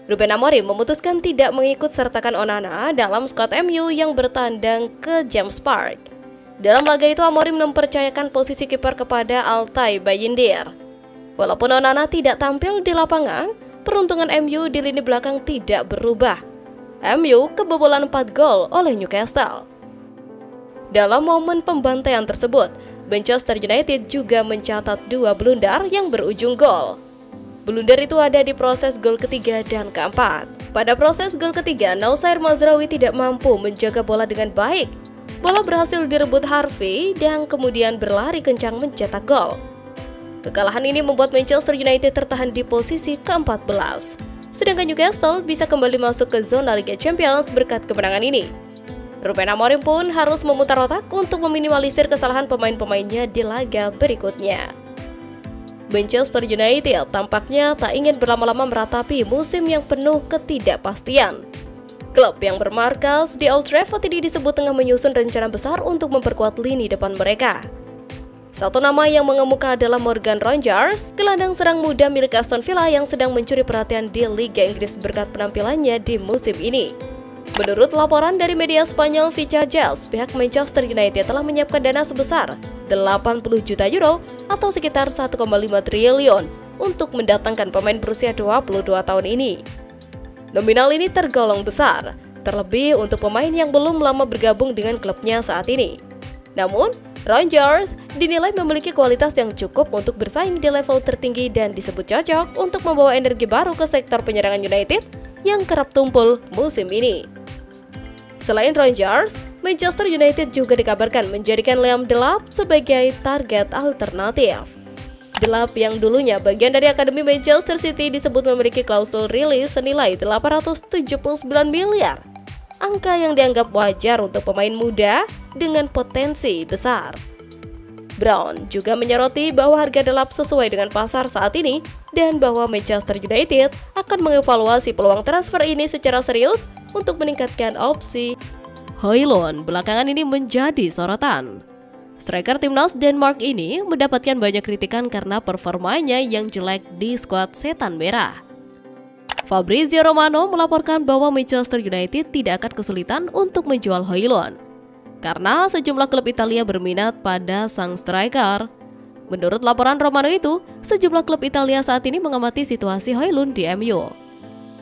Ruben Amorim memutuskan tidak mengikut sertakan Onana dalam skuad MU yang bertandang ke James Park. Dalam laga itu Amorim mempercayakan posisi kiper kepada Altay Bayindir. Walaupun Onana tidak tampil di lapangan, peruntungan MU di lini belakang tidak berubah. MU kebobolan 4 gol oleh Newcastle. Dalam momen pembantaian tersebut, Manchester United juga mencatat 2 blunder yang berujung gol. Blunder itu ada di proses gol ketiga dan keempat. Pada proses gol ketiga, Noussair Mazraoui tidak mampu menjaga bola dengan baik. Bola berhasil direbut Harvey dan kemudian berlari kencang mencetak gol. Kekalahan ini membuat Manchester United tertahan di posisi ke-14. Sedangkan Newcastle bisa kembali masuk ke zona Liga Champions berkat kemenangan ini. Ruben Amorim pun harus memutar otak untuk meminimalisir kesalahan pemain-pemainnya di laga berikutnya. Manchester United tampaknya tak ingin berlama-lama meratapi musim yang penuh ketidakpastian. Klub yang bermarkas di Old Trafford ini disebut tengah menyusun rencana besar untuk memperkuat lini depan mereka. Satu nama yang mengemuka adalah Morgan Rogers, gelandang serang muda milik Aston Villa yang sedang mencuri perhatian di Liga Inggris berkat penampilannya di musim ini. Menurut laporan dari media Spanyol Vichajas, pihak Manchester United telah menyiapkan dana sebesar 80 juta euro atau sekitar 1,5 triliun untuk mendatangkan pemain berusia 22 tahun ini. Nominal ini tergolong besar, terlebih untuk pemain yang belum lama bergabung dengan klubnya saat ini. Namun, Rogers dinilai memiliki kualitas yang cukup untuk bersaing di level tertinggi dan disebut cocok untuk membawa energi baru ke sektor penyerangan United yang kerap tumpul musim ini. Selain Rogers, Manchester United juga dikabarkan menjadikan Liam Delap sebagai target alternatif. Delap yang dulunya bagian dari Akademi Manchester City disebut memiliki klausul rilis senilai 879 miliar. Angka yang dianggap wajar untuk pemain muda dengan potensi besar. Brown juga menyoroti bahwa harga Delap sesuai dengan pasar saat ini dan bahwa Manchester United akan mengevaluasi peluang transfer ini secara serius untuk meningkatkan opsi. Højlund belakangan ini menjadi sorotan. Striker timnas Denmark ini mendapatkan banyak kritikan karena performanya yang jelek di skuad Setan Merah. Fabrizio Romano melaporkan bahwa Manchester United tidak akan kesulitan untuk menjual Højlund karena sejumlah klub Italia berminat pada sang striker. Menurut laporan Romano itu, sejumlah klub Italia saat ini mengamati situasi Højlund di MU.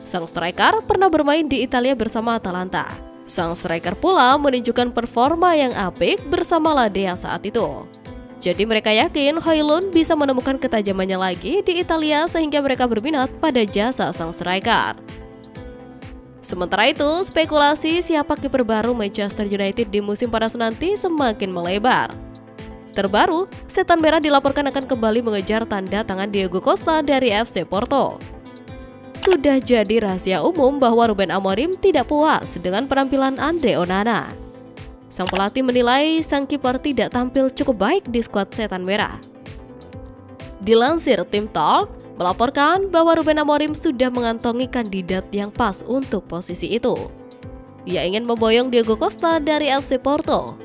Sang striker pernah bermain di Italia bersama Atalanta. Sang striker pula menunjukkan performa yang apik bersama Ladea saat itu. Jadi mereka yakin Højlund bisa menemukan ketajamannya lagi di Italia sehingga mereka berminat pada jasa sang striker. Sementara itu, spekulasi siapa kiper baru Manchester United di musim panas nanti semakin melebar. Terbaru, Setan Merah dilaporkan akan kembali mengejar tanda tangan Diego Costa dari FC Porto. Sudah jadi rahasia umum bahwa Ruben Amorim tidak puas dengan penampilan Andre Onana. Sang pelatih menilai sang kiper tidak tampil cukup baik di skuad Setan Merah. Dilansir Tim Talk, melaporkan bahwa Ruben Amorim sudah mengantongi kandidat yang pas untuk posisi itu. Ia ingin memboyong Diego Costa dari FC Porto.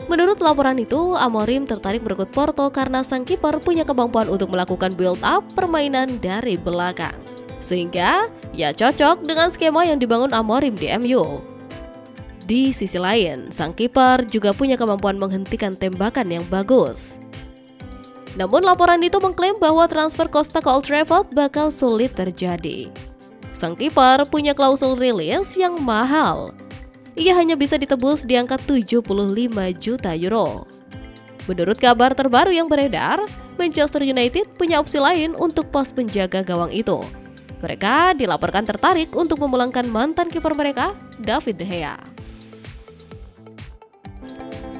Menurut laporan itu, Amorim tertarik merekrut Porto karena sang kiper punya kemampuan untuk melakukan build-up permainan dari belakang. Sehingga, ia cocok dengan skema yang dibangun Amorim di MU. Di sisi lain, sang kiper juga punya kemampuan menghentikan tembakan yang bagus. Namun laporan itu mengklaim bahwa transfer Costa ke Old Trafford bakal sulit terjadi. Sang kiper punya klausul rilis yang mahal. Ia hanya bisa ditebus di angka 75 juta euro. Menurut kabar terbaru yang beredar, Manchester United punya opsi lain untuk pos penjaga gawang itu. Mereka dilaporkan tertarik untuk memulangkan mantan kiper mereka, David De Gea.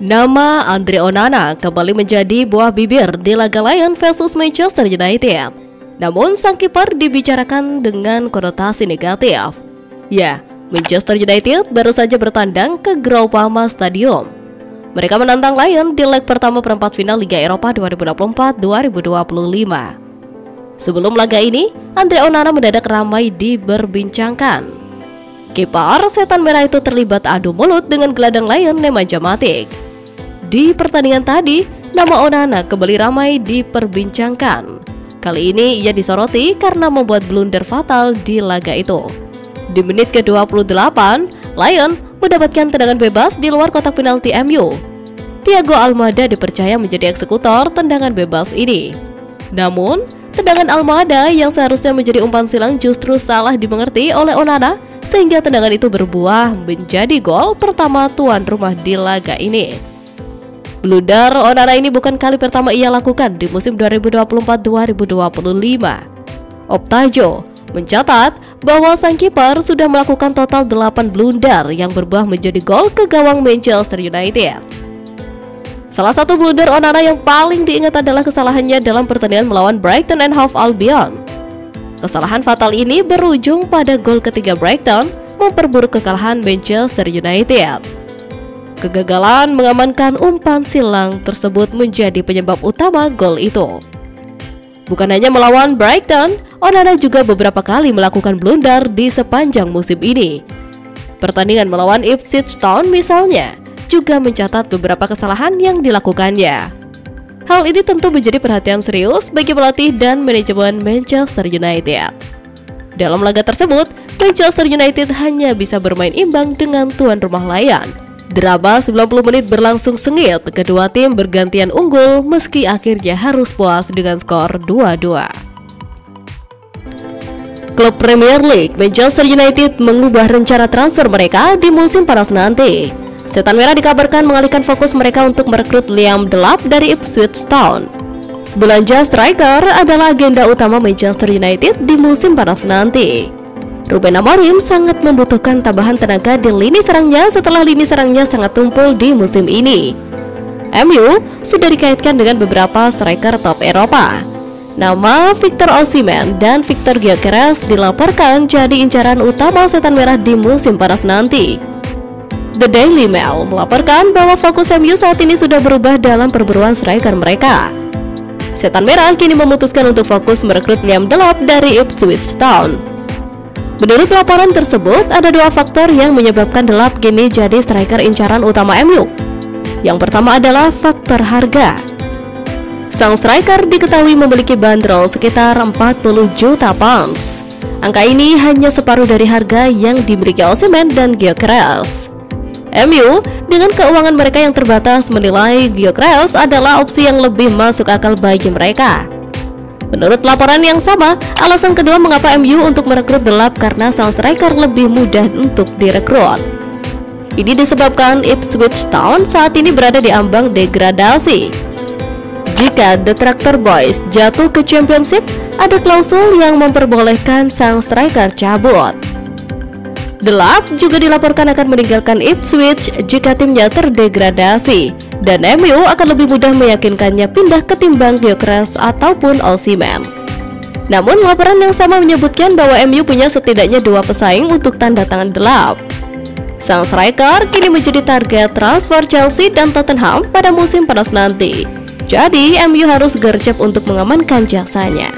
Nama Andre Onana kembali menjadi buah bibir di laga Lyon versus Manchester United. Namun sang kiper dibicarakan dengan konotasi negatif. Ya, Manchester United baru saja bertandang ke Groupama Stadium. Mereka menantang Lyon di leg pertama perempat final Liga Eropa 2024-2025. Sebelum laga ini, Andre Onana mendadak ramai diperbincangkan. Kiper Setan Merah itu terlibat adu mulut dengan gelandang Lyon Nemanja Matic. Di pertandingan tadi, nama Onana kembali ramai diperbincangkan. Kali ini ia disoroti karena membuat blunder fatal di laga itu. Di menit ke-28, Lyon mendapatkan tendangan bebas di luar kotak penalti MU. Thiago Almada dipercaya menjadi eksekutor tendangan bebas ini. Namun, tendangan Almada yang seharusnya menjadi umpan silang justru salah dimengerti oleh Onana, sehingga tendangan itu berbuah menjadi gol pertama tuan rumah di laga ini. Blunder Onana ini bukan kali pertama ia lakukan di musim 2024-2025. Optajo mencatat bahwa sang kiper sudah melakukan total 8 blunder yang berbuah menjadi gol ke gawang Manchester United. Salah satu blunder Onana yang paling diingat adalah kesalahannya dalam pertandingan melawan Brighton and Hove Albion. Kesalahan fatal ini berujung pada gol ketiga Brighton memperburuk kekalahan Manchester United. Kegagalan mengamankan umpan silang tersebut menjadi penyebab utama gol itu. Bukan hanya melawan Brighton, Onana juga beberapa kali melakukan blunder di sepanjang musim ini. Pertandingan melawan Ipswich Town misalnya, juga mencatat beberapa kesalahan yang dilakukannya. Hal ini tentu menjadi perhatian serius bagi pelatih dan manajemen Manchester United. Dalam laga tersebut, Manchester United hanya bisa bermain imbang dengan tuan rumah Lyon. Drama 90 menit berlangsung sengit, kedua tim bergantian unggul meski akhirnya harus puas dengan skor 2-2. Klub Premier League Manchester United mengubah rencana transfer mereka di musim panas nanti. Setan Merah dikabarkan mengalihkan fokus mereka untuk merekrut Liam Delap dari Ipswich Town. Belanja striker adalah agenda utama Manchester United di musim panas nanti. Ruben Amorim sangat membutuhkan tambahan tenaga di lini serangnya setelah lini serangnya sangat tumpul di musim ini. MU sudah dikaitkan dengan beberapa striker top Eropa. Nama Victor Osimhen dan Victor Gyökeres dilaporkan jadi incaran utama Setan Merah di musim panas nanti. The Daily Mail melaporkan bahwa fokus MU saat ini sudah berubah dalam perburuan striker mereka. Setan Merah kini memutuskan untuk fokus merekrut Liam Delap dari Ipswich Town. Menurut laporan tersebut, ada dua faktor yang menyebabkan Delap kini jadi striker incaran utama MU. Yang pertama adalah faktor harga. Sang striker diketahui memiliki bandrol sekitar 40 juta pounds. Angka ini hanya separuh dari harga yang dimiliki Osimhen dan Gyökeres. MU dengan keuangan mereka yang terbatas menilai Gyökeres adalah opsi yang lebih masuk akal bagi mereka. Menurut laporan yang sama, alasan kedua mengapa MU untuk merekrut Delap karena sang striker lebih mudah untuk direkrut. Ini disebabkan Ipswich Town saat ini berada di ambang degradasi. Jika The Tractor Boys jatuh ke Championship, ada klausul yang memperbolehkan sang striker cabut. Delap juga dilaporkan akan meninggalkan Ipswich jika timnya terdegradasi, dan MU akan lebih mudah meyakinkannya pindah ketimbang Gyökeres ataupun Osimhen. Namun laporan yang sama menyebutkan bahwa MU punya setidaknya dua pesaing untuk tanda tangan Delap. Sang striker kini menjadi target transfer Chelsea dan Tottenham pada musim panas nanti. Jadi MU harus gercep untuk mengamankan jasanya.